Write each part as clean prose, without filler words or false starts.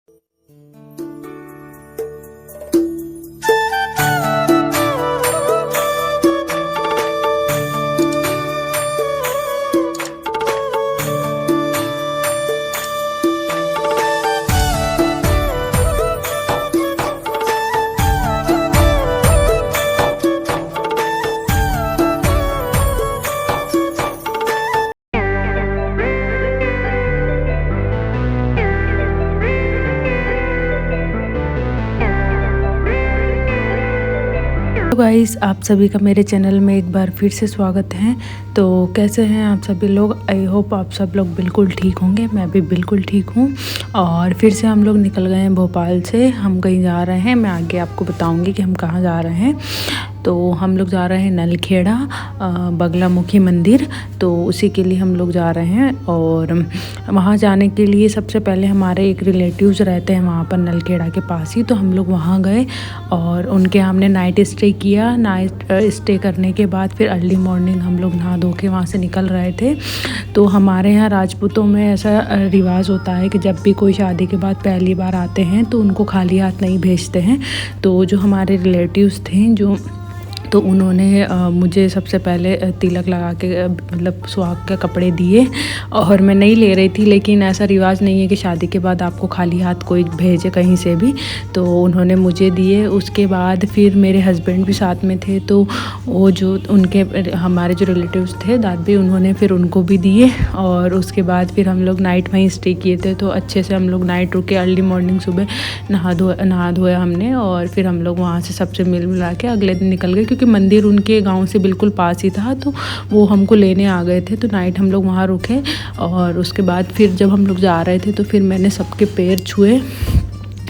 तो गाइस, आप सभी का मेरे चैनल में एक बार फिर से स्वागत है। तो कैसे हैं आप सभी लोग? आई होप आप सब लोग बिल्कुल ठीक होंगे। मैं भी बिल्कुल ठीक हूँ। और फिर से हम लोग निकल गए हैं भोपाल से। हम कहीं जा रहे हैं, मैं आगे आपको बताऊँगी कि हम कहाँ जा रहे हैं। तो हम लोग जा रहे हैं नलखेड़ा बगलामुखी मंदिर, तो उसी के लिए हम लोग जा रहे हैं। और वहाँ जाने के लिए सबसे पहले हमारे एक रिलेटिव्स रहते हैं वहाँ पर नलखेड़ा के पास ही, तो हम लोग वहाँ गए और उनके हमने नाइट स्टे किया। नाइट स्टे करने के बाद फिर अर्ली मॉर्निंग हम लोग नहा धो के वहाँ से निकल रहे थे। तो हमारे यहाँ राजपूतों में ऐसा रिवाज होता है कि जब भी कोई शादी के बाद पहली बार आते हैं तो उनको खाली हाथ नहीं भेजते हैं। तो जो हमारे रिलेटिव्स थे तो उन्होंने मुझे सबसे पहले तिलक लगा के मतलब सुहाग के कपड़े दिए। और मैं नहीं ले रही थी, लेकिन ऐसा रिवाज नहीं है कि शादी के बाद आपको खाली हाथ कोई भेजे कहीं से भी। तो उन्होंने मुझे दिए। उसके बाद फिर मेरे हस्बैंड भी साथ में थे, तो वो जो उनके हमारे जो रिलेटिव्स थे दादी, उन्होंने फिर उनको भी दिए। और उसके बाद फिर हम लोग नाइट वहीं स्टे किए थे। तो अच्छे से हम लोग नाइट रुके। अर्ली मॉर्निंग सुबह नहा धोया हमने, और फिर हम लोग वहाँ से सबसे मिल मिला के अगले दिन निकल गए, क्योंकि मंदिर उनके गांव से बिल्कुल पास ही था। तो वो हमको लेने आ गए थे। तो नाइट हम लोग वहाँ रुके। और उसके बाद फिर जब हम लोग जा रहे थे तो फिर मैंने सबके पैर छुए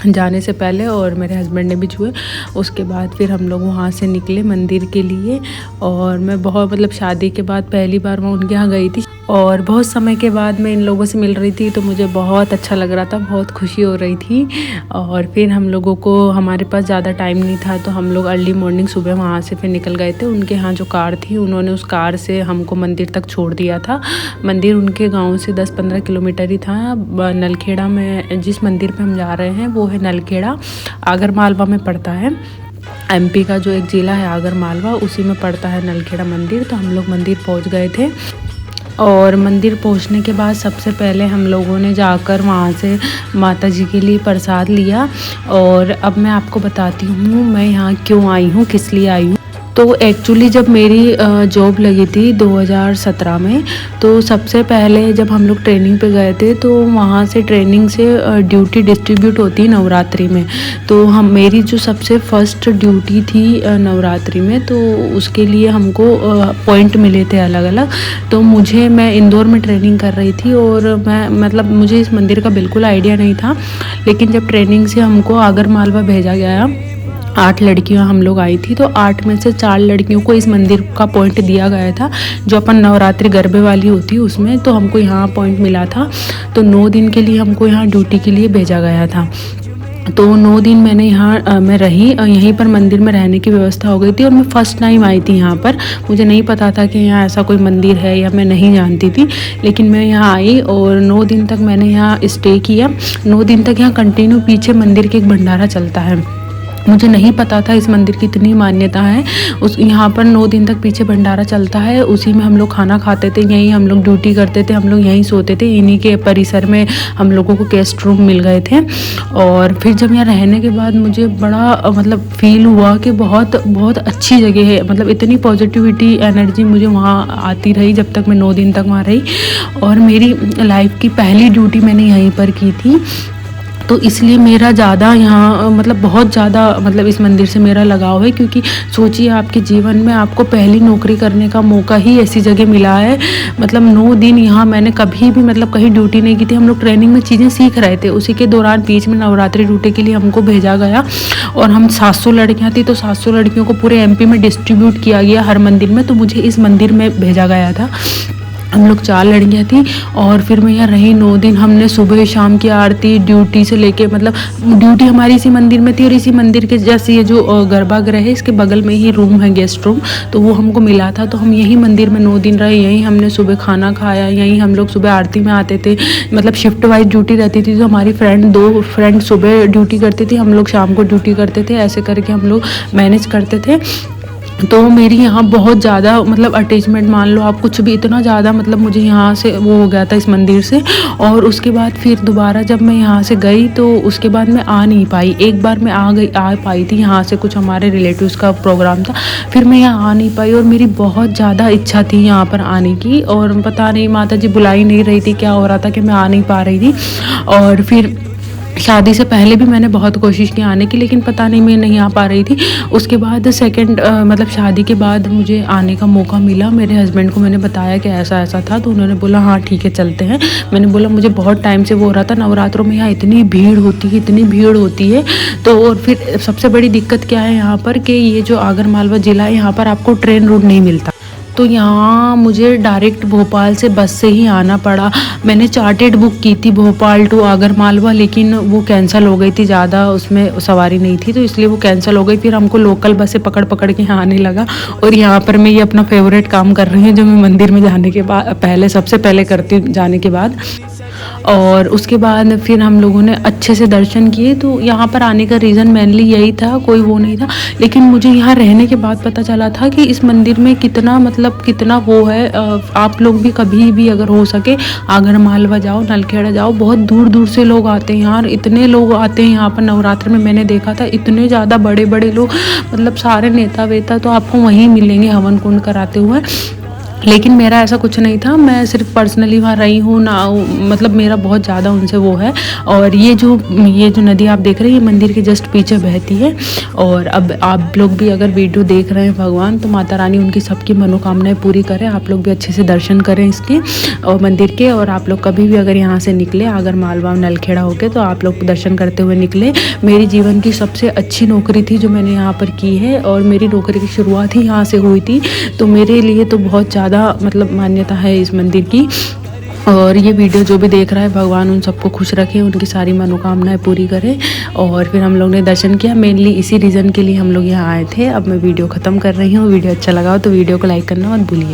जाने से पहले, और मेरे हस्बैंड ने भी छुए। उसके बाद फिर हम लोग वहाँ से निकले मंदिर के लिए। और मैं बहुत मतलब शादी के बाद पहली बार मैं उनके यहाँ गई थी, और बहुत समय के बाद मैं इन लोगों से मिल रही थी। तो मुझे बहुत अच्छा लग रहा था, बहुत खुशी हो रही थी। और फिर हम लोगों को, हमारे पास ज़्यादा टाइम नहीं था, तो हम लोग अर्ली मॉर्निंग सुबह वहाँ से फिर निकल गए थे। उनके यहाँ जो कार थी, उन्होंने उस कार से हमको मंदिर तक छोड़ दिया था। मंदिर उनके गाँव से 10-15 किलोमीटर ही था। नलखेड़ा में जिस मंदिर पर हम जा रहे हैं वो है नलखेड़ा, आगर मालवा में पड़ता है। एमपी का जो एक ज़िला है आगर मालवा, उसी में पड़ता है नलखेड़ा मंदिर। तो हम लोग मंदिर पहुंच गए थे। और मंदिर पहुंचने के बाद सबसे पहले हम लोगों ने जाकर वहाँ से माता जी के लिए प्रसाद लिया। और अब मैं आपको बताती हूँ मैं यहाँ क्यों आई हूँ, किस लिए आई हूँ। तो एक्चुअली जब मेरी जॉब लगी थी 2017 में, तो सबसे पहले जब हम लोग ट्रेनिंग पे गए थे, तो वहाँ से ट्रेनिंग से ड्यूटी डिस्ट्रीब्यूट होती है नवरात्रि में। तो मेरी जो सबसे फर्स्ट ड्यूटी थी नवरात्रि में, तो उसके लिए हमको पॉइंट मिले थे अलग अलग। तो मैं इंदौर में ट्रेनिंग कर रही थी, और मैं मतलब मुझे इस मंदिर का बिल्कुल आइडिया नहीं था। लेकिन जब ट्रेनिंग से हमको आगर मालवा भेजा गया, 8 लड़कियां हम लोग आई थी, तो 8 में से 4 लड़कियों को इस मंदिर का पॉइंट दिया गया था, जो अपन नवरात्रि गरबे वाली होती है उसमें। तो हमको यहाँ पॉइंट मिला था। तो 9 दिन के लिए हमको यहाँ ड्यूटी के लिए भेजा गया था। तो 9 दिन मैंने यहाँ मैं रही, यहीं पर मंदिर में रहने की व्यवस्था हो गई थी। और मैं फ़र्स्ट टाइम आई थी यहाँ पर, मुझे नहीं पता था कि यहाँ ऐसा कोई मंदिर है, या मैं नहीं जानती थी। लेकिन मैं यहाँ आई और 9 दिन तक मैंने यहाँ स्टे किया। 9 दिन तक यहाँ कंटिन्यू पीछे मंदिर के एक भंडारा चलता है। मुझे नहीं पता था इस मंदिर की इतनी मान्यता है। यहाँ पर 9 दिन तक पीछे भंडारा चलता है, उसी में हम लोग खाना खाते थे, यहीं हम लोग ड्यूटी करते थे, हम लोग यहीं सोते थे। इन्हीं के परिसर में हम लोगों को गेस्ट रूम मिल गए थे। और फिर जब यहाँ रहने के बाद मुझे बड़ा मतलब फील हुआ कि बहुत बहुत अच्छी जगह है। मतलब इतनी पॉजिटिविटी एनर्जी मुझे वहाँ आती रही जब तक मैं 9 दिन तक वहाँ रही। और मेरी लाइफ की पहली ड्यूटी मैंने यहीं पर की थी। तो इसलिए मेरा ज़्यादा यहाँ मतलब बहुत ज़्यादा मतलब इस मंदिर से मेरा लगाव है। क्योंकि सोचिए, आपके जीवन में आपको पहली नौकरी करने का मौका ही ऐसी जगह मिला है। मतलब 9 दिन यहाँ मैंने कभी भी मतलब कहीं ड्यूटी नहीं की थी। हम लोग ट्रेनिंग में चीज़ें सीख रहे थे, उसी के दौरान बीच में नवरात्रि ड्यूटी के लिए हमको भेजा गया। और हम 700 लड़कियाँ थी, तो 700 लड़कियों को पूरे MP में डिस्ट्रीब्यूट किया गया हर मंदिर में। तो मुझे इस मंदिर में भेजा गया था। हम लोग 4 लड़कियाँ थी और फिर मैं यहाँ रही 9 दिन। हमने सुबह शाम की आरती ड्यूटी से लेके मतलब ड्यूटी हमारी इसी मंदिर में थी और इसी मंदिर के जैसे ये जो गर्भगृह है इसके बगल में ही रूम है, गेस्ट रूम, तो वो हमको मिला था। तो हम यही मंदिर में 9 दिन रहे, यहीं हमने सुबह खाना खाया, यहीं हम लोग सुबह आरती में आते थे। मतलब शिफ्ट वाइज ड्यूटी रहती थी, तो हमारी दो फ्रेंड सुबह ड्यूटी करती थी, हम लोग शाम को ड्यूटी करते थे, ऐसे करके हम लोग मैनेज करते थे। तो मेरी यहाँ बहुत ज़्यादा मतलब अटैचमेंट मान लो आप, कुछ भी इतना ज़्यादा मतलब मुझे यहाँ से वो हो गया था इस मंदिर से। और उसके बाद फिर दोबारा जब मैं यहाँ से गई तो उसके बाद मैं आ नहीं पाई। एक बार मैं आ पाई थी, यहाँ से कुछ हमारे रिलेटिव्स का प्रोग्राम था, फिर मैं यहाँ आ नहीं पाई। और मेरी बहुत ज़्यादा इच्छा थी यहाँ पर आने की, और पता नहीं माता जी बुला ही नहीं रही थी, क्या हो रहा था कि मैं आ नहीं पा रही थी। और फिर शादी से पहले भी मैंने बहुत कोशिश की आने की, लेकिन पता नहीं मैं नहीं आ पा रही थी। उसके बाद सेकंड मतलब शादी के बाद मुझे आने का मौका मिला। मेरे हस्बैंड को मैंने बताया कि ऐसा ऐसा था, तो उन्होंने बोला हाँ ठीक है चलते हैं। मैंने बोला मुझे बहुत टाइम से वो हो रहा था, नवरात्रों में यहाँ इतनी भीड़ होती है, इतनी भीड़ होती है। तो और फिर सबसे बड़ी दिक्कत क्या है यहाँ पर कि ये जो आगर मालवा ज़िला है, यहाँ पर आपको ट्रेन रूट नहीं मिलता। तो यहाँ मुझे डायरेक्ट भोपाल से बस से ही आना पड़ा। मैंने चार्टेड बुक की थी भोपाल टू आगर मालवा, लेकिन वो कैंसिल हो गई थी, ज़्यादा उसमें सवारी नहीं थी, तो इसलिए वो कैंसिल हो गई। फिर हमको लोकल बसें पकड़ पकड़ के यहाँ आने लगा। और यहाँ पर मैं ये अपना फेवरेट काम कर रही हूँ, जो मैं मंदिर में जाने के बाद पहले सबसे पहले करती हूँ जाने के बाद। और उसके बाद फिर हम लोगों ने अच्छे से दर्शन किए। तो यहाँ पर आने का रीज़न मेनली यही था, कोई वो नहीं था। लेकिन मुझे यहाँ रहने के बाद पता चला था कि इस मंदिर में कितना मतलब कितना वो है। आप लोग भी कभी भी अगर हो सके आगर मालवा जाओ, नलखेड़ा जाओ, बहुत दूर दूर से लोग आते हैं यार, इतने लोग आते हैं यहाँ पर नवरात्र में। मैंने देखा था इतने ज़्यादा बड़े बड़े लोग, मतलब सारे नेता वेता तो आपको वहीं मिलेंगे हवन कुंड कराते हुए। लेकिन मेरा ऐसा कुछ नहीं था, मैं सिर्फ पर्सनली वहाँ रही हूँ ना, मतलब मेरा बहुत ज़्यादा उनसे वो है। और ये जो नदी आप देख रहे हैं, ये मंदिर के जस्ट पीछे बहती है। और अब आप लोग भी अगर वीडियो देख रहे हैं भगवान, तो माता रानी उनकी सबकी मनोकामनाएं पूरी करें। आप लोग भी अच्छे से दर्शन करें इसके और मंदिर के। और आप लोग कभी भी अगर यहाँ से निकले आगर मालवा नलखेड़ा होके, तो आप लोग दर्शन करते हुए निकले। मेरी जीवन की सबसे अच्छी नौकरी थी जो मैंने यहाँ पर की है, और मेरी नौकरी की शुरुआत ही यहाँ से हुई थी। तो मेरे लिए तो बहुत ज़्यादा मतलब मान्यता है इस मंदिर की। और ये वीडियो जो भी देख रहा है, भगवान उन सबको खुश रखे, उनकी सारी मनोकामनाएं पूरी करे। और फिर हम लोग ने दर्शन किया, मेनली इसी रीज़न के लिए हम लोग यहाँ आए थे। अब मैं वीडियो ख़त्म कर रही हूँ। वीडियो अच्छा लगा हो तो वीडियो को लाइक करना मत भूलिए।